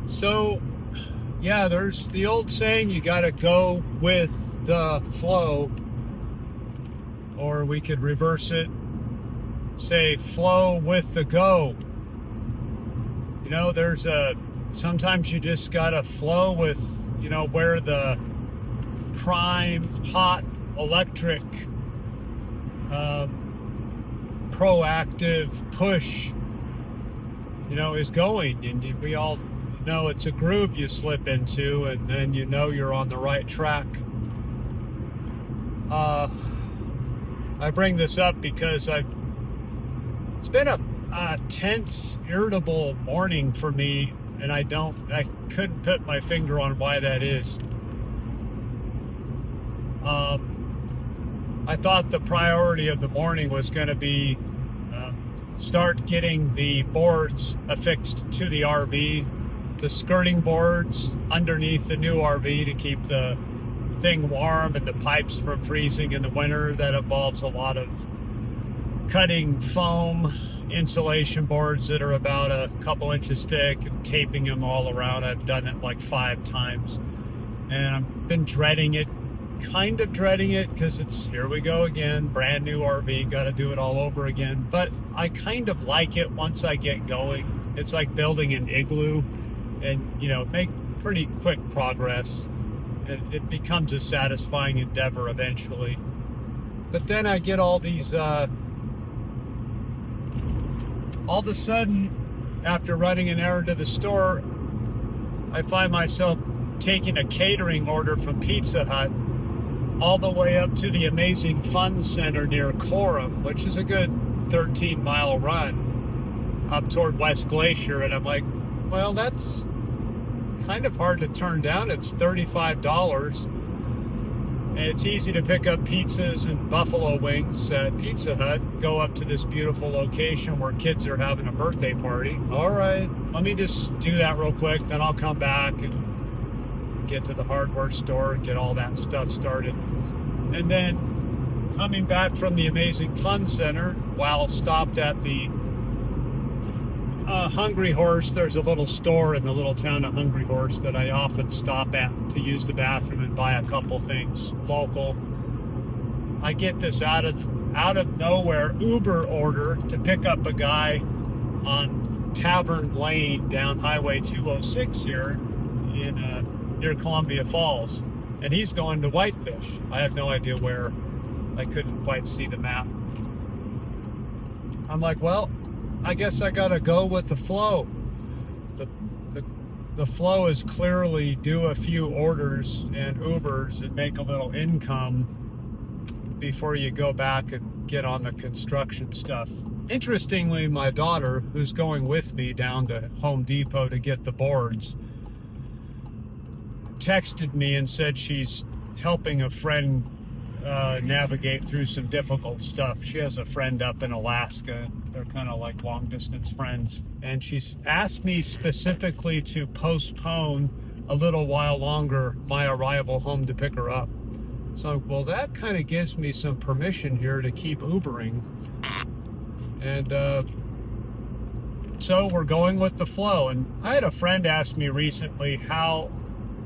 So, yeah, there's the old saying, you got to go with the flow, or we could reverse it, say flow with the go. You know, sometimes you just got to flow with, where the prime, hot, electric, uh, proactive push, is going. And we all know it's a groove you slip into, and then you're on the right track. I bring this up because it's been a tense, irritable morning for me, and I couldn't put my finger on why that is. I thought the priority of the morning was going to be start getting the boards affixed to the RV, the skirting boards underneath the new RV to keep the thing warm and the pipes from freezing in the winter. That involves a lot of cutting foam insulation boards that are about a couple inches thick and taping them all around. I've done it like 5 times, and I've been kind of dreading it because it's here we go again, brand new RV, got to do it all over again. But I kind of like it once I get going. It's like building an igloo, and make pretty quick progress, and it becomes a satisfying endeavor eventually. But then I get all of a sudden, after running an errand to the store, I find myself taking a catering order from Pizza Hut all the way up to the Amazing Fun Center near Coram, which is a good 13-mile run up toward West Glacier. And I'm like, well, that's kind of hard to turn down. It's $35. And it's easy to pick up pizzas and buffalo wings at Pizza Hut, go up to this beautiful location where kids are having a birthday party. All right, let me just do that real quick, then I'll come back and get to the hardware store and get all that stuff started. And then coming back from the Amazing Fun Center, while stopped at the Hungry Horse, there's a little store in the little town of Hungry Horse that I often stop at to use the bathroom and buy a couple things local. I get this out of nowhere Uber order to pick up a guy on Tavern Lane down Highway 206 here near Columbia Falls, and he's going to Whitefish. I have no idea where. I couldn't quite see the map. I'm like, well, I guess I gotta go with the flow. The flow is clearly do a few orders and Ubers and make a little income before you go back and get on the construction stuff. Interestingly, my daughter, who's going with me down to Home Depot to get the boards, texted me and said she's helping a friend navigate through some difficult stuff. She has a friend up in Alaska. They're kind of like long distance friends. And she's asked me specifically to postpone a little while longer my arrival home to pick her up. So, well, that kind of gives me some permission here to keep Ubering. And so we're going with the flow. And I had a friend ask me recently how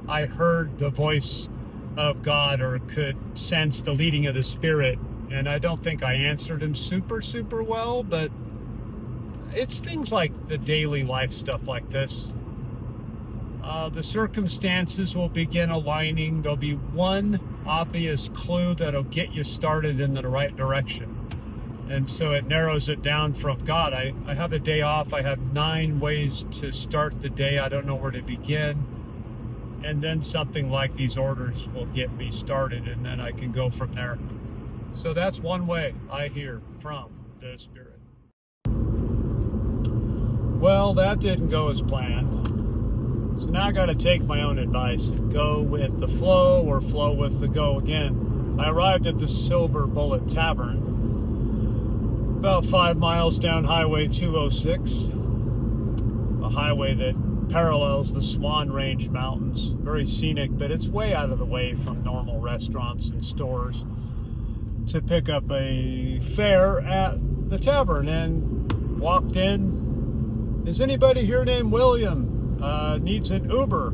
I heard the voice of God or could sense the leading of the Spirit, and I don't think I answered him super well, but it's things like the daily life stuff like this. The circumstances will begin aligning. There'll be one obvious clue that'll get you started in the right direction, and so it narrows it down from God. I have a day off. I have 9 ways to start the day. I don't know where to begin. And then something like these orders will get me started, and then I can go from there. So that's one way I hear from the Spirit. Well, that didn't go as planned. So now I got to take my own advice and go with the flow or flow with the go again. I arrived at the Silver Bullet Tavern, about 5 miles down Highway 206, a highway that parallels the Swan Range Mountains. Very scenic, but it's way out of the way from normal restaurants and stores, to pick up a fare at the tavern. And walked in. Is anybody here named William? needs an Uber.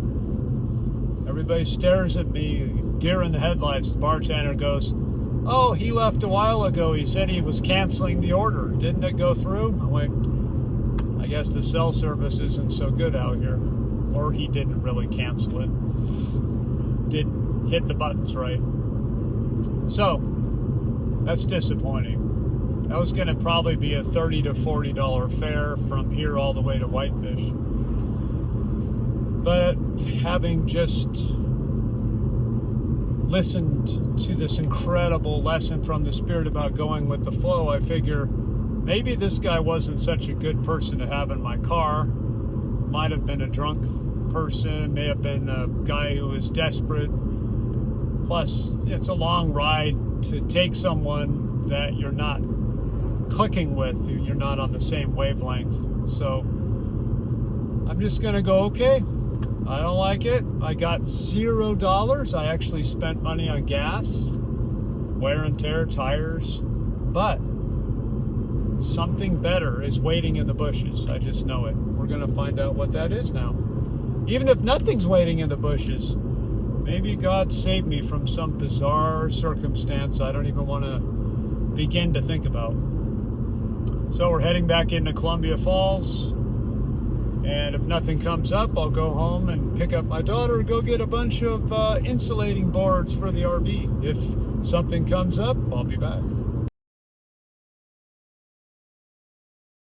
Everybody stares at me, deer in the headlights. The bartender goes, "Oh, he left a while ago. He said he was canceling the order. Didn't it go through?" I'm like, I guess the cell service isn't so good out here. Or he didn't really cancel it. Didn't hit the buttons right. So, that's disappointing. That was going to probably be a $30 to $40 fare from here all the way to Whitefish. But having just listened to this incredible lesson from the Spirit about going with the flow, I figure maybe this guy wasn't such a good person to have in my car. Might have been a drunk person, may have been a guy who was desperate. Plus, it's a long ride to take someone that you're not clicking with, you're not on the same wavelength. So I'm just gonna go, okay, I don't like it. I got $0. I actually spent money on gas, wear and tear, tires, but something better is waiting in the bushes. I just know it. We're gonna find out what that is now. Even if nothing's waiting in the bushes, maybe God saved me from some bizarre circumstance I don't even want to begin to think about. So we're heading back into Columbia Falls, and if nothing comes up, I'll go home and pick up my daughter and go get a bunch of insulating boards for the RV. If something comes up, I'll be back.